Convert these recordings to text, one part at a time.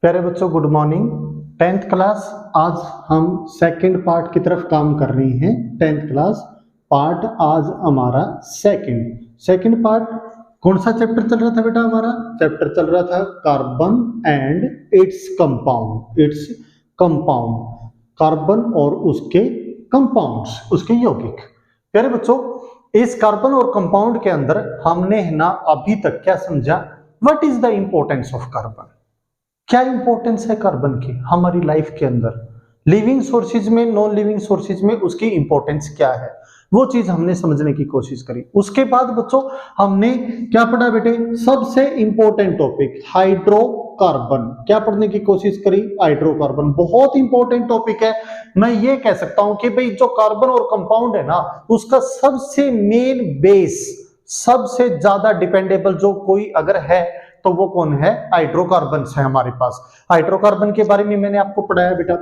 प्यारे बच्चों, good morning. 10th class, आज हम सेकंड पार्ट की तरफ काम कर रहे हैं। 10th क्लास पार्ट आज हमारा सेकंड पार्ट। कौन सा चैप्टर चल रहा था बेटा? हमारा चैप्टर चल रहा था carbon and its compound, carbon और उसके कंपाउंड्स, उसके यौगिक। प्यारे बच्चों, इस कार्बन और कंपाउंड के अंदर हमने ना अभी तक क्या समझा? What is the importance of carbon? क्या इंपॉर्टेंस है कार्बन की हमारी लाइफ के अंदर, लिविंग सोर्सेज में, नॉन लिविंग सोर्सेज में उसकी इंपॉर्टेंस क्या है, वो चीज हमने समझने की कोशिश करी। उसके बाद बच्चों हमने क्या पढ़ा बेटे? सबसे इंपॉर्टेंट टॉपिक हाइड्रोकार्बन। क्या पढ़ने की कोशिश करी? हाइड्रोकार्बन बहुत इंपॉर्टेंट टॉपिक है। मैं ये कह सकता हूं कि भाई जो कार्बन और कंपाउंड है ना, उसका सबसे मेन बेस, सबसे ज्यादा डिपेंडेबल जो कोई अगर है तो वो कौन है? हाइड्रोकार्बन है हमारे पास। हाइड्रोकार्बन के बारे में मैंने आपको पढ़ाया बेटा।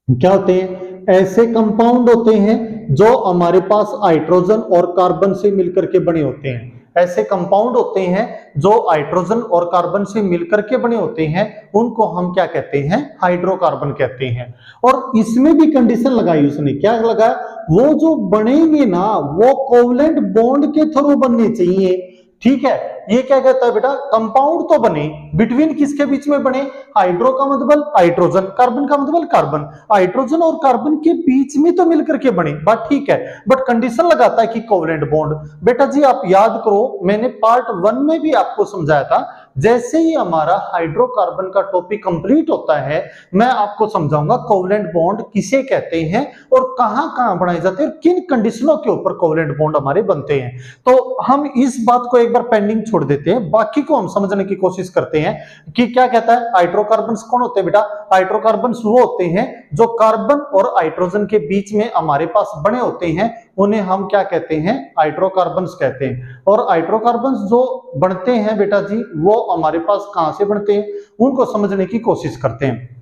क्या होते हैं? ऐसे कंपाउंड होते हैं जो हमारे पास हाइड्रोजन और कार्बन से मिलकर के बने होते हैं। ऐसे कंपाउंड होते हैं जो हाइड्रोजन और कार्बन से मिलकर के बने होते हैं, उनको हम क्या कहते हैं? हाइड्रोकार्बन कहते हैं। और इसमें भी कंडीशन लगाई उसने। क्या लगाया? वो जो बनेंगे ना, वो कोवलेंट बॉन्ड के थ्रू बनने चाहिए। ठीक है, ये क्या कहता है बेटा? कंपाउंड तो बने, बिटवीन किसके बीच में बने? हाइड्रो का मतलब हाइड्रोजन, कार्बन का मतलब कार्बन। हाइड्रोजन और कार्बन के बीच में तो मिलकर के बने, बात ठीक है, बट कंडीशन लगाता है कि कोवलेंट बॉन्ड। बेटा जी आप याद करो, मैंने पार्ट 1 में भी आपको समझाया था। जैसे ही हमारा हाइड्रोकार्बन का टॉपिक कंप्लीट होता है, मैं आपको समझाऊंगा कोवलेंट बॉन्ड किसे कहते हैं और कहां कहां बनाए जाते हैं और किन कंडीशनों के ऊपर कोवलेंट बॉन्ड हमारे बनते हैं। तो हम इस बात को एक बार पेंडिंग छोड़ देते हैं, बाकी को हम समझने की कोशिश करते हैं कि क्या कहता है। हाइड्रोकार्बन्स कौन होते हैं बेटा? हाइड्रोकार्बन्स वो होते हैं जो कार्बन और हाइड्रोजन के बीच में हमारे पास बने होते हैं, उन्हें हम क्या कहते हैं? हाइड्रोकार्बन्स कहते हैं। और हाइड्रोकार्बन्स जो बनते हैं बेटा जी, वो हमारे पास कहां से बनते हैं, उनको समझने की कोशिश करते हैं।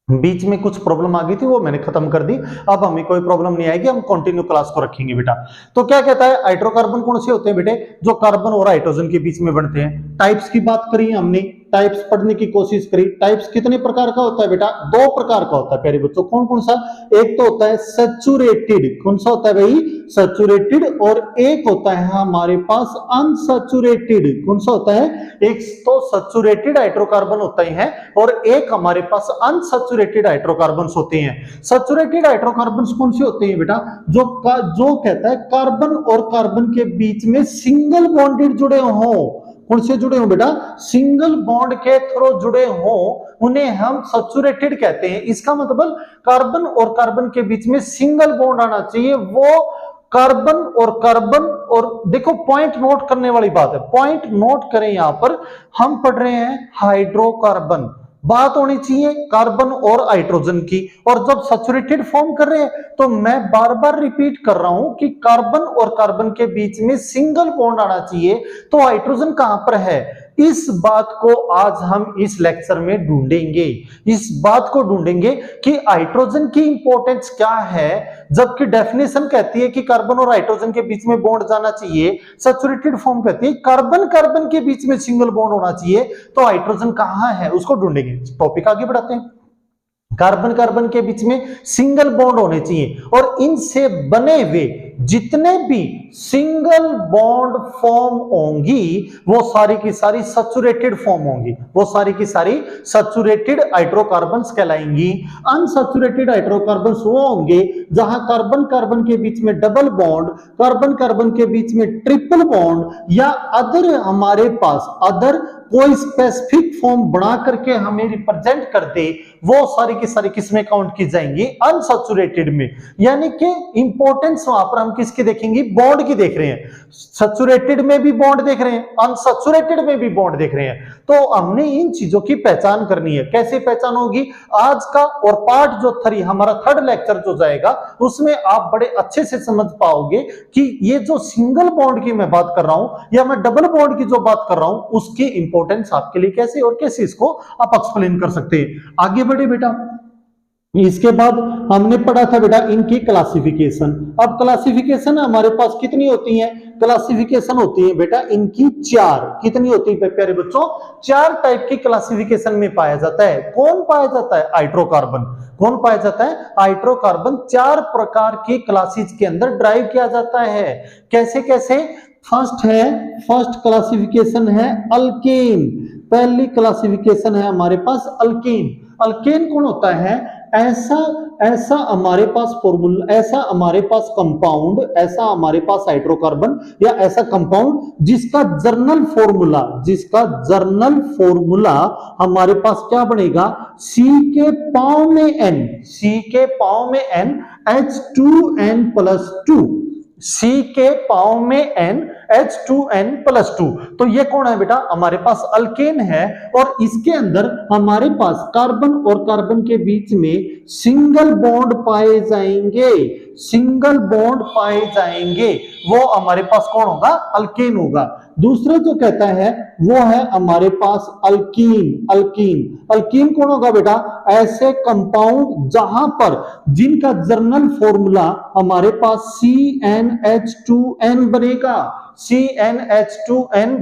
बीच में कुछ प्रॉब्लम आ गई थी, वो मैंने खत्म कर दी। अब हमें कोई प्रॉब्लम नहीं आएगी, हम कंटिन्यू क्लास को रखेंगे बेटा। तो क्या कहता है? हाइड्रोकार्बन कौन से होते हैं बेटे? जो कार्बन और हाइड्रोजन के बीच में बनते हैं। टाइप्स की बात करी हमने, टाइप्स पढ़ने की कोशिश करी। टाइप्स कितने प्रकार का होता है बेटा? 2 प्रकार का होता है प्यारे बच्चों। कौन कौन सा? एक तो होता है सैचुरेटेड। कौन सा होता है भाई? सैचुरेटेड। और एक होता है हमारे पास अनसैचुरेटेड। कौन सा होता है? एक तो सैचुरेटेड हाइड्रोकार्बन होता है और एक हमारे पास अनसैचुरेटेड हाइड्रोकार्बन्स होते हैं। सैचुरेटेड हाइड्रोकार्बन्स कौन से होते हैं बेटा? जो कहता है कार्बन और कार्बन के बीच में सिंगल बॉन्डेड जुड़े हों। कौन से जुड़े हो बेटा? सिंगल बॉन्ड के थ्रू जुड़े हो, उन्हें हम सैचुरेटेड कहते हैं। इसका मतलब कार्बन और कार्बन के बीच में सिंगल बॉन्ड आना चाहिए, वो कार्बन और देखो पॉइंट नोट करने वाली बात है, पॉइंट नोट करें। यहां पर हम पढ़ रहे हैं हाइड्रोकार्बन, बात होनी चाहिए कार्बन और हाइड्रोजन की। और जब सैचुरेटेड फॉर्म कर रहे हैं तो मैं बार बार रिपीट कर रहा हूं कि कार्बन और कार्बन के बीच में सिंगल बॉन्ड आना चाहिए। तो हाइड्रोजन कहां पर है? इस बात को आज हम इस लेक्चर में ढूंढेंगे। इस बात को ढूंढेंगे कि हाइड्रोजन की इंपॉर्टेंस क्या है, जबकि डेफिनेशन कहती है कि कार्बन और हाइड्रोजन के बीच में बॉन्ड जाना चाहिए। सैचुरेटेड फॉर्म कहती है कार्बन कार्बन के बीच में सिंगल बॉन्ड होना चाहिए। तो हाइड्रोजन कहां है, उसको ढूंढेंगे। टॉपिक आगे बढ़ाते हैं। कार्बन कार्बन के बीच में सिंगल बॉन्ड होने चाहिए और इनसे बने हुए जितने भी सिंगल बॉन्ड फॉर्म होंगी वो सारी की सारी सैचुरेटेड फॉर्म होंगी, वो सारी की सारी सैचुरेटेड हाइड्रोकार्बन्स कहलाएंगी। अनसैचुरेटेड हाइड्रोकार्बन्स वो होंगे जहां कार्बन कार्बन के बीच में डबल बॉन्ड, कार्बन कार्बन के बीच में ट्रिपल बॉन्ड या अदर हमारे पास अदर कोई स्पेसिफिक फॉर्म बना करके हमें रिप्रेजेंट कर दे, वो सारी की सारी किस्में काउंट की जाएंगी अनसैचुरेटेड में। यानी कि इंपॉर्टेंस वहां पर हम किसकी देखेंगे? बॉन्ड की देख रहे हैं। सैचुरेटेड में भी बॉन्ड देख रहे हैं, अनसैचुरेटेड में भी बॉन्ड देख रहे हैं। तो हमने इन चीजों की पहचान करनी है। कैसे पहचान होगी? आज का और पार्ट जो 3 हमारा 3rd लेक्चर जो जाएगा उसमें आप बड़े अच्छे से समझ पाओगे कि ये जो सिंगल बॉन्ड की मैं बात कर रहा हूं या मैं डबल बॉन्ड की जो बात कर रहा हूं उसकी इंपॉर्टेंस आपके लिए कैसे और कैसे इसको आप एक्सप्लेन कर सकते हैं। आगे बढ़े बेटा। इसके बाद हमने पढ़ा था बेटा इनकी क्लासिफिकेशन। अब क्लासिफिकेशन हमारे पास कितनी होती है? क्लासिफिकेशन होती है बेटा इनकी चार। कितनी होती है प्यारे बच्चों? चार टाइप की क्लासिफिकेशन में पाया जाता है। कौन पाया जाता है? हाइड्रोकार्बन। कौन पाया जाता है? हाइड्रोकार्बन। चार प्रकार के क्लासेस के अंदर ड्राइव किया जाता है। कैसे कैसे? फर्स्ट क्लासिफिकेशन है अल्केन। पहली क्लासिफिकेशन है हमारे पास अल्केन। अल्केन कौन होता है? ऐसा हमारे पास फॉर्मूला, ऐसा हमारे पास कंपाउंड, ऐसा हमारे पास हाइड्रोकार्बन या ऐसा कंपाउंड जिसका जर्नल फॉर्मूला हमारे पास क्या बनेगा? C के पांव में n H2n+2। C के पांव में n H2n+2। तो ये कौन है बेटा? हमारे पास अल्केन है। और इसके अंदर हमारे पास कार्बन और कार्बन के बीच में सिंगल बॉन्ड पाए जाएंगे। वो हमारे पास कौन होगा? अल्केन होगा। दूसरा जो कहता है वो है हमारे पास अल्कीन कौन होगा बेटा? ऐसे कंपाउंड जहां पर जिनका जर्नल फॉर्मूला हमारे पास CnH2n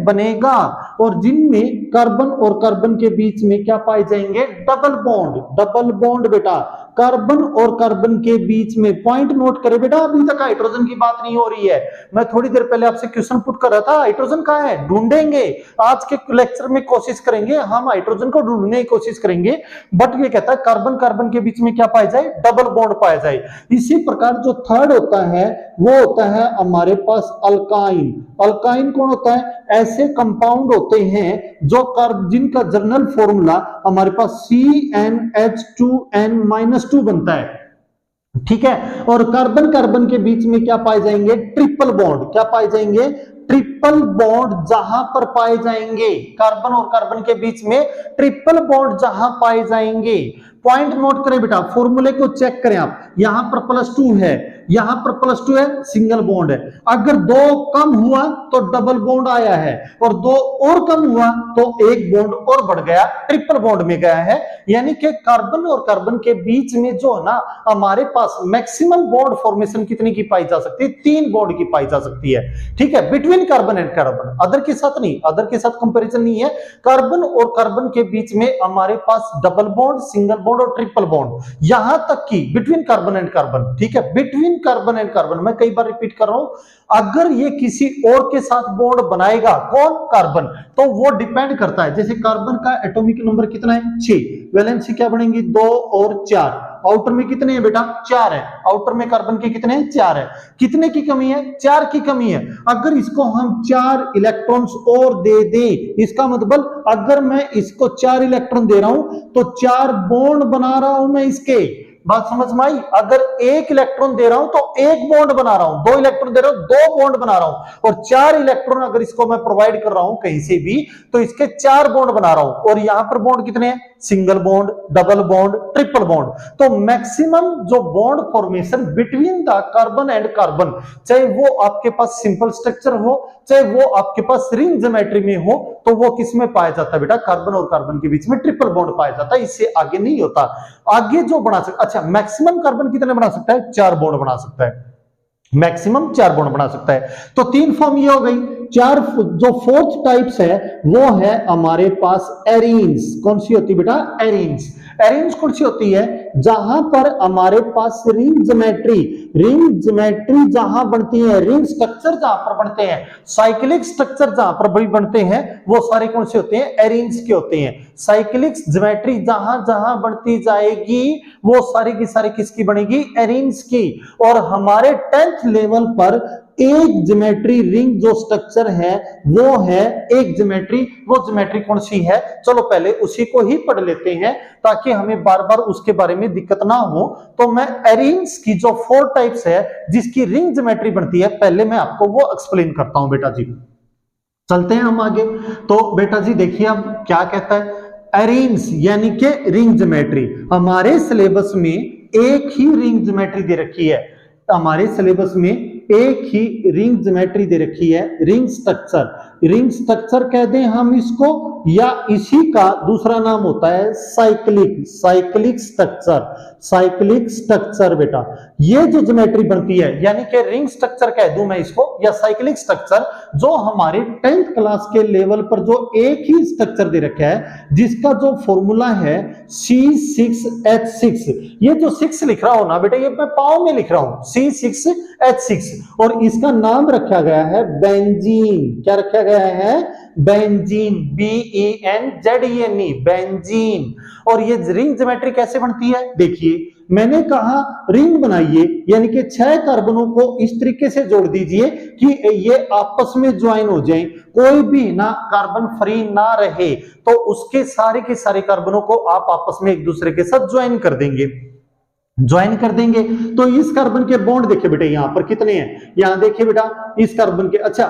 बनेगा और जिनमें कार्बन और कार्बन के बीच में क्या पाए जाएंगे? डबल बॉन्ड बेटा। कार्बन और कार्बन के बीच में, पॉइंट नोट करें बेटा, अभी तक हाइड्रोजन की बात नहीं हो रही है। मैं थोड़ी देर पहले आपसे क्वेश्चन पुट कर रहा था, हाइड्रोजन कहां है? ढूंढेंगे। आज के लेक्चर में कोशिश करेंगे हम हाइड्रोजन को ढूंढने की कोशिश करेंगे। बट ये कहता है कार्बन कार्बन के बीच में क्या पाया जाए? डबल बॉन्ड पाया जाए। इसी प्रकार जो थर्ड होता है वो होता है हमारे पास अल्काइन कौन होता है? ऐसे कंपाउंड होते हैं जो जिनका जर्नल फॉर्मूला हमारे पास CnH2n-2 बनता है। ठीक है। और कार्बन कार्बन के बीच में क्या पाए जाएंगे? Triple bond. क्या पाए जाएंगे? ट्रिपल बॉन्ड जहां पर पाए जाएंगे, कार्बन और कार्बन के बीच में ट्रिपल बॉन्ड जहां पाए जाएंगे। पॉइंट नोट करें बेटा, फॉर्मूले को चेक करें आप। यहां पर +2 है, यहां पर +2 है, सिंगल बॉन्ड है। अगर 2 कम हुआ तो डबल बॉन्ड आया है, और 2 और कम हुआ तो एक बॉन्ड और बढ़ गया, ट्रिपल बॉन्ड में गया है। यानी कि कार्बन और कार्बन के बीच में जो ना हमारे पास मैक्सिमम बॉन्ड फॉर्मेशन कितनी की पाई जा सकती है? 3 बॉन्ड की पाई जा सकती है। ठीक है, between carbon and carbon, other के साथ नहीं, अदर के साथ कंपैरिजन नहीं है। कार्बन और कार्बन के बीच में हमारे पास डबल बॉन्ड, सिंगल बॉन्ड और ट्रिपल बॉन्ड, यहां तक कि बिटवीन कार्बन एंड कार्बन। ठीक है, बिटवीन कार्बन एंड कार्बन, मैं कई बार रिपीट कर रहा हूं, अगर ये किसी और के साथ बॉन्ड बनाएगा, कौन? कार्बन, तो वो डिपेंड करता है। जैसे कार्बन का एटॉमिक नंबर कितना है? 6, वैलेंसी क्या बनेंगी? 2 और 4। आउटर में कितने हैं बेटा? 4 है। आउटर में कार्बन के कितने हैं? 4 है। कितने की कमी है? 4 की कमी है। अगर इसको हम 4 इलेक्ट्रॉन्स और दे दें, इसका मतलब अगर मैं इसको 4 इलेक्ट्रॉन दे रहा हूं तो 4 बॉन्ड बना रहा हूं मैं इसके। बात समझ में आई? अगर 1 इलेक्ट्रॉन दे रहा हूं तो 1 बॉन्ड बना रहा हूं, 2 इलेक्ट्रॉन दे रहा हूं 2 बॉन्ड बना रहा हूं, और 4 इलेक्ट्रॉन अगर इसको मैं प्रोवाइड कर रहा हूं कहीं से भी तो इसके 4 बॉन्ड बना रहा हूं। और यहां पर बॉन्ड कितने हैं? Single bond, double bond, triple bond. तो मैक्सिमम जो bond formation between the carbon and carbon, चाहे वो आपके पास सिंपल स्ट्रक्चर हो, चाहे वो आपके पास रिंग ज्योमेट्री में हो, तो वो किस में पाया जाता है बेटा? कार्बन और कार्बन के बीच में ट्रिपल बॉन्ड पाया जाता है। इससे आगे नहीं होता। आगे जो बना सकता, अच्छा, मैक्सिमम कार्बन कितने बना सकता है? 4 बॉन्ड बना सकता है, मैक्सिमम 4 बॉन्ड बना सकता है। तो 3 फॉर्म ये हो गई। 4 जो फोर्थ टाइप्स है वो है हमारे पास एरीन्स। कौन सी होती है बेटा? एरीन्स। एरीन्स कौन सी होती है? जहां पर हमारे पास रिंग ज्योमेट्री जहां बनती है, रिंग स्ट्रक्चर जहां पर बनते हैं, साइक्लिक स्ट्रक्चर जहां पर भी बनते हैं, वो सारे कौन से होते हैं? एरीन्स के होते हैं। साइक्लिक ज्योमेट्री जहां जहां बढ़ती जाएगी वो सारी की सारी किसकी बनेगी? एरीन्स की। और हमारे 10th लेवल पर एक ज्योमेट्री रिंग जो स्ट्रक्चर है वो है एक ज्योमेट्री। वो ज्योमेट्री कौन सी है? चलो पहले उसी को ही पढ़ लेते हैं ताकि हमें बार बार उसके बारे में दिक्कत ना हो। तो मैं एरीन्स की जो 4 टाइप्स है जिसकी रिंग ज्योमेट्री बनती है, पहले मैं आपको वो एक्सप्लेन करता हूं बेटा जी। चलते हैं हम आगे। तो बेटा जी देखिए अब क्या कहता है, एरीन्स यानी कि रिंग ज्योमेट्री। हमारे सिलेबस में एक ही रिंग ज्योमेट्री दे रखी है, हमारे सिलेबस में एक ही रिंग ज्योमेट्री दे रखी है, रिंग स्ट्रक्चर कह दें हम इसको, या इसी का दूसरा नाम होता है साइक्लिक स्ट्रक्चर बेटा। ये जो ज्योमेट्री बनती है यानी कि रिंग स्ट्रक्चर कह दूं मैं इसको या साइक्लिक स्ट्रक्चर, जो हमारे 10th क्लास के लेवल पर जो एक ही स्ट्रक्चर दे रखा है जिसका जो फॉर्मूला है C6H6। ये जो 6 लिख रहा हूं ना बेटा, ये मैं पाव में लिख रहा हूं, C6H6, और इसका नाम रखा गया है बेंजीन। क्या रखा गया है? Benzene, BENZENE, benzene. और ये रिंग ज्योमेट्री कैसे बनती है? देखिए, मैंने कहा रिंग बनाइए, यानी कि 6 कार्बनों को इस तरीके से जोड़ दीजिए कि ये आपस में ज्वाइन हो जाएं, कोई भी ना कार्बन फ्री ना रहे, तो उसके सारे के सारे कार्बनों को आप आपस में एक दूसरे के साथ ज्वाइन कर देंगे। तो इस कार्बन के बॉन्ड देखिए बेटा, यहां पर कितने हैं? यहां देखिए बेटा, इस कार्बन के, अच्छा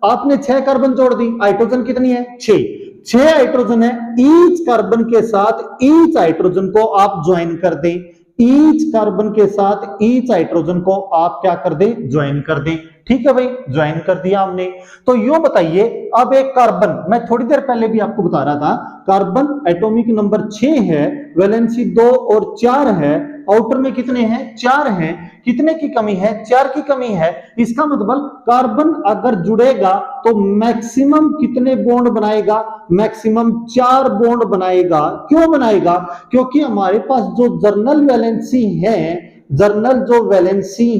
आपने 6 कार्बन जोड़ दी, हाइड्रोजन कितनी है? 6 हाइड्रोजन है। ईच कार्बन के साथ ईच हाइड्रोजन को आप ज्वाइन कर दें, ईच कार्बन के साथ ईच हाइड्रोजन को आप क्या कर दें? ज्वाइन कर दें। ठीक है भाई, ज्वाइन कर दिया हमने। तो यूं बताइए, अब एक कार्बन, मैं थोड़ी देर पहले भी आपको बता रहा था, कार्बन एटॉमिक नंबर 6 है, वैलेंसी 2 और 4 है, आउटर में कितने हैं? 4 हैं। कितने की कमी है? 4 की कमी है। इसका मतलब कार्बन अगर जुड़ेगा तो मैक्सिमम कितने बॉन्ड बनाएगा? मैक्सिमम 4 बॉन्ड बनाएगा। क्यों बनाएगा? क्योंकि हमारे पास जो जर्नल वैलेंसी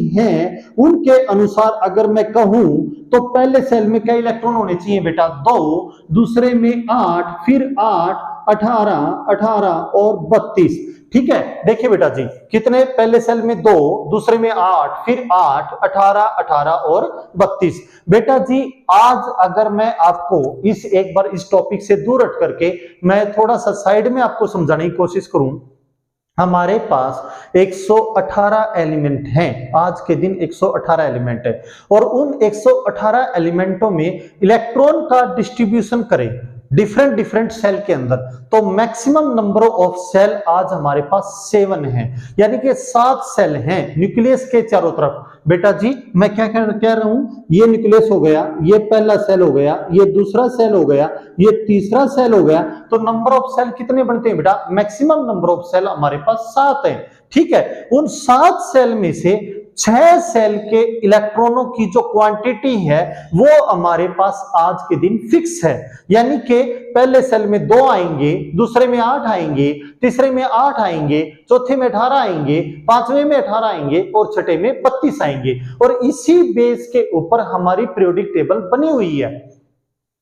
है उनके अनुसार अगर मैं कहूं तो पहले सेल में क्या इलेक्ट्रॉन होने चाहिए बेटा? 2, दूसरे में 8, फिर 8, 18 और 32। ठीक है, देखिए बेटा जी, कितने? पहले सेल में 2, दूसरे में 8, फिर 8, 18 और 32। बेटा जी, आज अगर मैं आपको एक बार इस टॉपिक से दूर हट करके मैं थोड़ा सा साइड में आपको समझाने की कोशिश करूं, हमारे पास 118 एलिमेंट हैं। आज के दिन 118 एलिमेंट है, और उन 118 एलिमेंटों में इलेक्ट्रॉन का डिस्ट्रीब्यूशन करें डिफरेंट सेल के अंदर, तो मैक्सिमम नंबर ऑफ सेल आज हमारे पास 7 है, यानी कि 7 सेल हैं न्यूक्लियस के चारों तरफ। बेटा जी, मैं क्या कह रहा हूं, ये न्यूक्लियस हो गया, ये पहला सेल हो गया, ये दूसरा सेल हो गया, ये तीसरा सेल हो गया, तो नंबर ऑफ सेल कितने बनते हैं बेटा? मैक्सिमम नंबर ऑफ सेल हमारे पास 7 है। ठीक है, उन 7 सेल में से 6 सेल के इलेक्ट्रॉनों की जो क्वांटिटी है वो हमारे पास आज के दिन फिक्स है, यानी कि पहले सेल में 2 आएंगे, दूसरे में 8 आएंगे, तीसरे में 8 आएंगे, चौथे में 18 आएंगे, पांचवें में 18 आएंगे और छठे में 32 आएंगे। और इसी बेस के ऊपर हमारी पीरियोडिक टेबल बनी हुई है।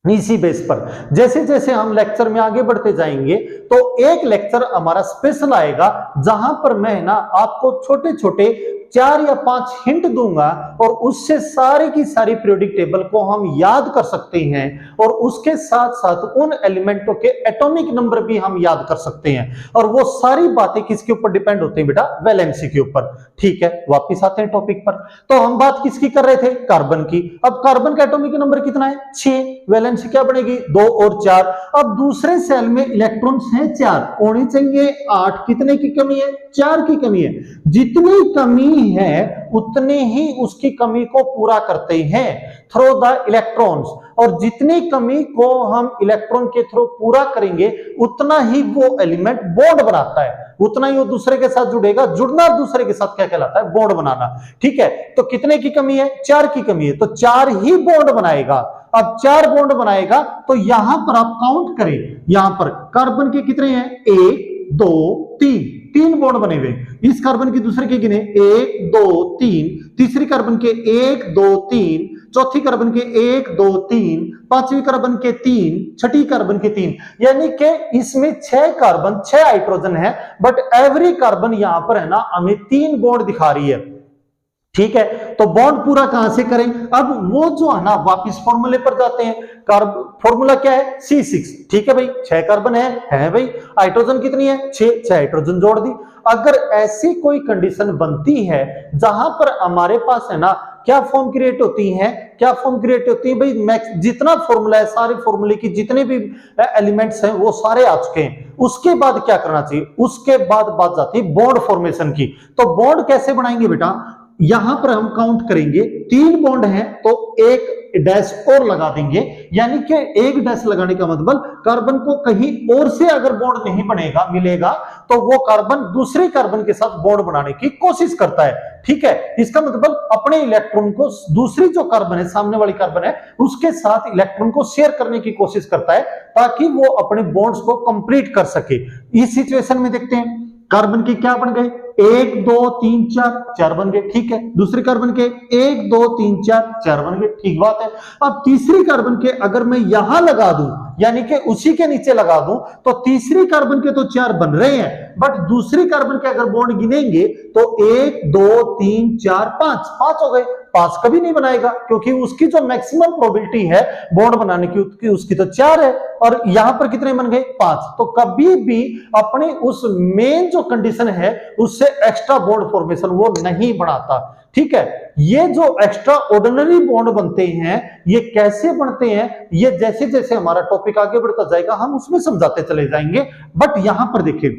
इसी बेस पर जैसे जैसे हम लेक्चर में आगे बढ़ते जाएंगे तो एक लेक्चर हमारा स्पेशल आएगा जहां पर मैं ना आपको छोटे छोटे 4 या 5 हिंट दूंगा और उससे सारी की सारी पीरियोडिक टेबल को हम याद कर सकते हैं, और उसके साथ साथ उन एलिमेंटों के एटॉमिक नंबर भी हम याद कर सकते हैं। और वो सारी बातें किसके ऊपर डिपेंड होती हैं बेटा? वैलेंसी के ऊपर। ठीक है, वापिस आते हैं टॉपिक पर। तो हम बात किसकी कर रहे थे? कार्बन की। अब कार्बन का एटॉमिक नंबर कितना है? 6। वैलेंसी क्या बनेगी? 2 और 4। अब दूसरे सेल में इलेक्ट्रॉन्स हैं 4, होने चाहिए 8। कितने की कमी है? 4 की कमी है। जितनी कमी है उतने ही उसकी कमी को पूरा करते हैं थ्रू द इलेक्ट्रॉन्स, और जितनी कमी को हम इलेक्ट्रॉन के थ्रू पूरा करेंगे उतना ही वो एलिमेंट बॉन्ड बनाता है, उतना ही वो दूसरे के साथ जुड़ेगा। जुड़ना दूसरे के साथ क्या कहलाता है? बॉन्ड बनाना। ठीक है, तो कितने की कमी है? 4 की कमी है, तो 4 ही बॉन्ड बनाएगा। अब 4 बॉन्ड बनाएगा तो यहां पर आप काउंट करें, यहां पर कार्बन के कितने हैं? 1 2 3 बॉन्ड बने हुए। इस कार्बन की दूसरे के गिने 1 2 3, तीसरी कार्बन के 1 2 3, चौथी कार्बन के 1 2 3, पांचवी कार्बन के 3, छठी कार्बन के 3, यानी कि इसमें 6 कार्बन 6 हाइड्रोजन है, बट एवरी कार्बन यहां पर है ना हमें 3 बॉन्ड दिखा रही है। ठीक है, तो बॉन्ड पूरा कहां से करें? अब वो जो है ना वापिस फॉर्मूले पर जाते हैं। फॉर्मूला क्या है? C6। ठीक है भाई, 6 कार्बन है भाई, हाइड्रोजन कितनी है? 6 हाइड्रोजन जोड़ दी। अगर ऐसी कोई कंडीशन बनती है जहां पर हमारे पास है ना क्या फॉर्म क्रिएट होती है? क्या फॉर्म क्रिएट होती है भाई? मैक्स जितना फॉर्मूला है, सारे फॉर्मूले की जितने भी एलिमेंट्स हैं वो सारे आ चुके हैं। उसके बाद क्या करना चाहिए? उसके बाद बात जाती है बॉन्ड फॉर्मेशन की। तो बॉन्ड कैसे बनाएंगे बेटा? यहां पर हम काउंट करेंगे 3 बॉन्ड हैं तो एक डैश और लगा देंगे, यानी कि एक डैश लगाने का मतलब कार्बन को कहीं और से अगर बॉन्ड नहीं बनेगा मिलेगा तो वो कार्बन दूसरे कार्बन के साथ बॉन्ड बनाने की कोशिश करता है। ठीक है, इसका मतलब अपने इलेक्ट्रॉन को दूसरी जो कार्बन है, सामने वाली कार्बन है, उसके साथ इलेक्ट्रॉन को शेयर करने की कोशिश करता है ताकि वो अपने बॉन्ड्स को कंप्लीट कर सके। इस सिचुएशन में देखते हैं कार्बन के क्या बन गए, 1 2 3 4 4 बन गए। ठीक है, दूसरे कार्बन के 1 2 3 4 4 बन गए। ठीक बात है। अब तीसरी कार्बन के अगर मैं यहां लगा दूं, यानी कि उसी के नीचे लगा दूं, तो तीसरी कार्बन के तो 4 बन रहे हैं, बट दूसरी कार्बन के अगर बॉन्ड गिनेंगे तो 1 2 3 4 5 हो गए। 5 कभी नहीं बनाएगा क्योंकि उसकी जो मैक्सिमम प्रोबेबिलिटी है बॉन्ड बनाने की उसकी तो 4 है, और यहां पर कितने बन गए 5। तो कभी भी अपनी उस मेन जो कंडीशन है उससे एक्स्ट्रा बॉन्ड फॉर्मेशन वो नहीं बनाता। ठीक है, ये जो एक्स्ट्रा ऑर्डिनरी बॉन्ड बनते हैं ये कैसे बनते हैं, ये जैसे जैसे हमारा टॉपिक आगे बढ़ता जाएगा हम उसमें समझाते चले जाएंगे। बट यहां पर देखिए,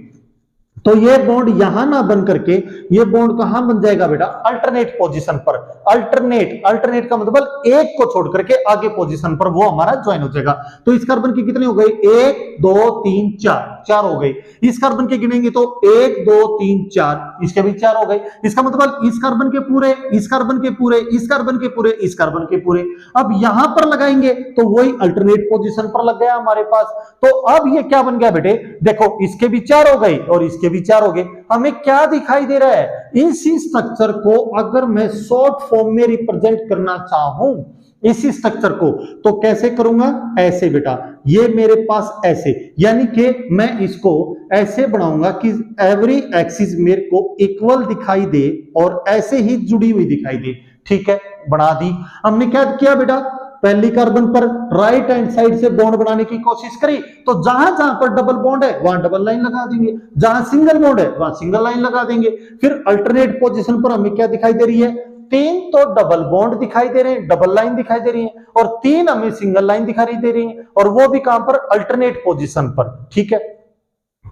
तो ये बॉन्ड यहां ना बन करके ये बॉन्ड कहां बन जाएगा बेटा, अल्टरनेट पोजीशन पर। अल्टरनेट का मतलब एक को छोड़ करके आगे पोजीशन पर वो हमारा ज्वाइन हो जाएगा। तो इस कार्बन के कितने हो गए, 1 2 3 4 हो गए। इस कार्बन के गिनेंगे तो 1 2 3 4, इसके भी 4 हो गए। इसका मतलब इस कार्बन के पूरे, इस कार्बन के पूरे, इस कार्बन के पूरे, इस कार्बन के पूरे। अब यहां पर लगाएंगे तो वही अल्टरनेट पोजीशन पर लग गया हमारे पास। तो अब ये क्या बन गया बेटे, देखो इसके भी 4 हो गए और इसके भी 4 हो गए। हमें क्या दिखाई दे रहा है, इसी स्ट्रक्चर को अगर मैं शॉर्ट फॉर्म में रिप्रेजेंट करना चाहूं इसी स्ट्रक्चर को, तो कैसे करूंगा, ऐसे बेटा, ये मेरे पास ऐसे, यानी कि मैं इसको ऐसे बनाऊंगा कि एवरी एक्सिस मेरे को इक्वल दिखाई दे और ऐसे ही जुड़ी हुई दिखाई दे। ठीक है, बना दी। हमने क्या किया बेटा, पहली कार्बन पर राइट हैंड साइड से बॉन्ड बनाने की कोशिश करी, तो जहां जहां पर डबल बॉन्ड है वहां डबल लाइन लगा देंगे, जहां सिंगल बॉन्ड है वहां सिंगल लाइन लगा देंगे। फिर अल्टरनेट पोजीशन पर हमें क्या दिखाई दे रही है, 3 तो डबल बॉन्ड दिखाई दे रहे हैं, डबल लाइन दिखाई दे रही है, और 3 हमें सिंगल लाइन दिखाई दे रही है, और वो भी कहां पर, अल्टरनेट पोजीशन पर। ठीक है,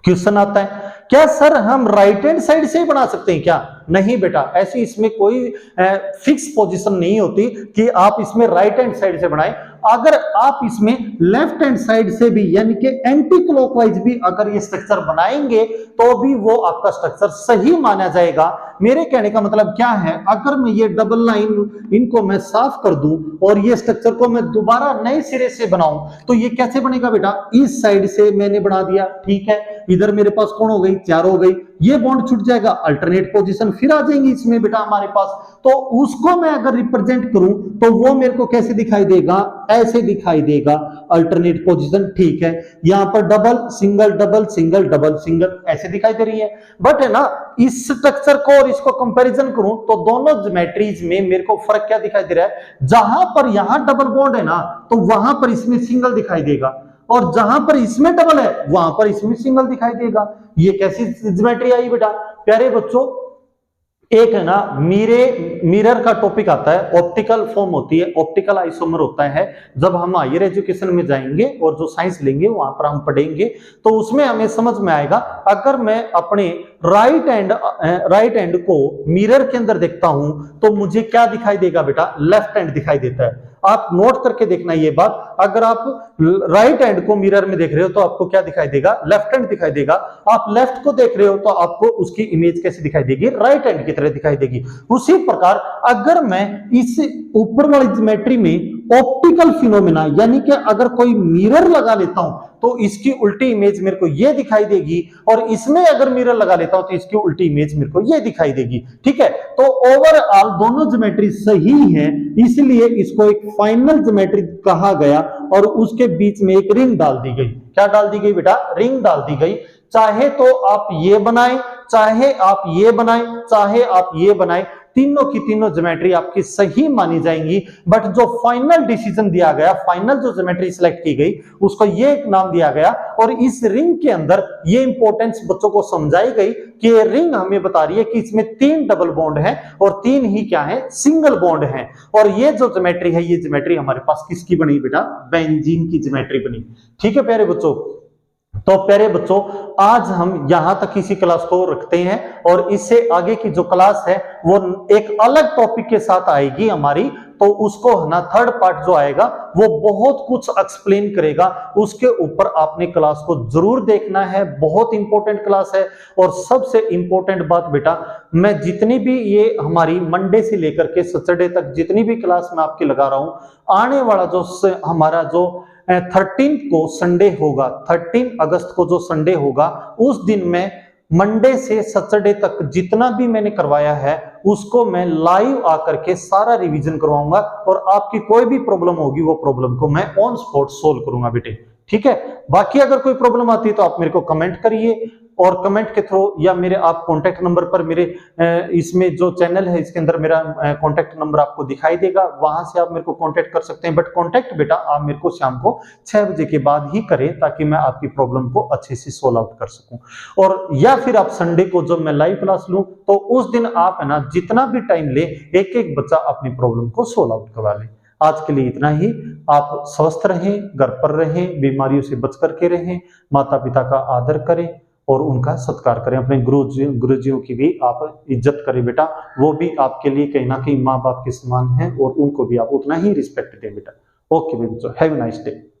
क्वेश्चन आता है, क्या सर हम राइट हैंड साइड से ही बना सकते हैं क्या? नहीं बेटा, ऐसी इसमें कोई फिक्स पोजीशन नहीं होती कि आप इसमें राइट हैंड साइड से बनाएं। अगर आप इसमें लेफ्ट हैंड साइड से भी, यानी कि एंटी क्लॉकवाइज भी अगर ये स्ट्रक्चर बनाएंगे तो भी वो आपका स्ट्रक्चर सही माना जाएगा। मेरे कहने का मतलब क्या है, अगर मैं ये डबल लाइन इनको मैं साफ कर दूं और ये स्ट्रक्चर को मैं दोबारा नए सिरे से बनाऊं तो ये कैसे बनेगा बेटा, इस साइड से मैंने बना दिया। ठीक है, इधर मेरे पास कौन हो गई, 4 हो गई, ये बॉन्ड छूट जाएगा, अल्टरनेट पोजीशन फिर आ जाएंगी इसमें बेटा हमारे पास। तो उसको मैं अगर रिप्रेजेंट करूं तो वो मेरे को कैसे दिखाई देगा, ऐसे दिखाई देगा, अल्टरनेट पोजीशन। ठीक है, यहां पर double single double single double single ऐसे दिखाई दे रही है। बट है ना, इस स्ट्रक्चर को और इसको कंपैरिजन करूं तो दोनों ज्योमेट्रीज में मेरे को फर्क क्या दिखाई दे रहा है, जहां पर यहां डबल बॉन्ड है ना तो वहां पर इसमें सिंगल दिखाई देगा, और जहां पर इसमें डबल है वहां पर इसमें सिंगल दिखाई देगा। ये कैसी ज्योमेट्री आई बेटा? प्यारे बच्चों, एक है ना मिरर का टॉपिक आता है, ऑप्टिकल फॉर्म होती है, ऑप्टिकल आइसोमर होता है। जब हम हायर एजुकेशन में जाएंगे और जो साइंस लेंगे वहां पर हम पढ़ेंगे तो उसमें हमें समझ में आएगा। अगर मैं अपने राइट हैंड को मिरर के अंदर देखता हूं तो मुझे क्या दिखाई देगा बेटा, लेफ्ट हैंड दिखाई देता है। आप नोट करके देखना ये बात, अगर आप राइट हैंड को मिरर में देख रहे हो तो आपको क्या दिखाई देगा, लेफ्ट हैंड दिखाई देगा। आप लेफ्ट को देख रहे हो तो आपको उसकी इमेज कैसे दिखाई देगी, राइट हैंड की तरह दिखाई देगी। उसी प्रकार अगर मैं इस ऊपर वाली ज्योमेट्री में ऑप्टिकल फिनोमेना, यानी कि अगर कोई मिरर लगा लेता हूं तो इसकी उल्टी इमेज मेरे को ये दिखाई देगी, और इसमें अगर मिरर लगा लेता हूं तो इसकी उल्टी इमेज मेरे को ये दिखाई देगी। ठीक है, तो ओवरऑल दोनों ज्योमेट्री सही है, इसलिए इसको एक फाइनल ज्योमेट्री कहा गया, और उसके बीच में एक रिंग डाल दी गई। क्या डाल दी गई बेटा, रिंग डाल दी गई। चाहे तो आप ये बनाएं, चाहे आप ये बनाएं, चाहे आप ये बनाएं, तीनों की तीनों ज्योमेट्री आपकी सही मानी जाएंगी। बट जो फाइनल डिसीजन दिया गया, फाइनल जो ज्योमेट्री सिलेक्ट की गई उसको ये नाम दिया गया, और इस रिंग के अंदर ये इंपॉर्टेंस बच्चों को समझाई गई कि ये रिंग हमें बता रही है कि इसमें 3 डबल बॉन्ड है और 3 ही क्या है, सिंगल बॉन्ड है। और ये जो ज्योमेट्री है, ये ज्योमेट्री हमारे पास किसकी बनी बेटा, बेंजीन की ज्योमेट्री बनी। ठीक है प्यारे बच्चों, तो प्यारे बच्चों, आज हम यहां तक इसी क्लास को रखते हैं और इससे आगे की जो क्लास है वो एक अलग टॉपिक के साथ आएगी हमारी। तो उसको है ना थर्ड पार्ट जो आएगा वो बहुत कुछ एक्सप्लेन करेगा, उसके ऊपर आपने क्लास को जरूर देखना है। बहुत इंपॉर्टेंट क्लास है। और सबसे इंपॉर्टेंट बात बेटा, मैं जितनी भी ये हमारी मंडे से लेकर के सैटरडे तक जितनी भी क्लास मैं आपकी लगा रहा हूं, आने वाला जो हमारा जो 13 को संडे होगा, 13 अगस्त को जो संडे होगा, उस दिन मैं मंडे से सैटरडे तक जितना भी मैंने करवाया है उसको मैं लाइव आकर के सारा रिवीजन करवाऊंगा और आपकी कोई भी प्रॉब्लम होगी वो प्रॉब्लम को मैं ऑन स्पॉट सोल्व करूंगा बेटे। ठीक है। बाकी अगर कोई प्रॉब्लम आती है तो आप मेरे को कमेंट करिए और कमेंट के थ्रू या मेरे आप कांटेक्ट नंबर पर मेरे इसमें जो चैनल है इसके अंदर मेरा कांटेक्ट नंबर आपको दिखाई देगा, वहां से आप मेरे को कांटेक्ट कर सकते हैं। बट कांटेक्ट बेटा आप मेरे को शाम को 6 बजे के बाद ही करें ताकि मैं आपकी प्रॉब्लम को अच्छे से सोल्व आउट कर सकूं। और या फिर आप संडे को जब मैं लाइव क्लास लूं तो उस दिन आप है ना जितना भी टाइम ले एक एक बच्चा अपनी प्रॉब्लम को सोल्व आउट करवा ले। आज के लिए इतना ही। आप स्वस्थ रहें, घर पर रहें, बीमारियों से बच करके रहें, माता पिता का आदर करें और उनका सत्कार करें। अपने गुरुजियों की भी आप इज्जत करें बेटा, वो भी आपके लिए कहीं ना कहीं माँ बाप के समान हैं और उनको भी आप उतना ही रिस्पेक्ट दें बेटा। ओके बच्चों, हैव अ नाइस डे।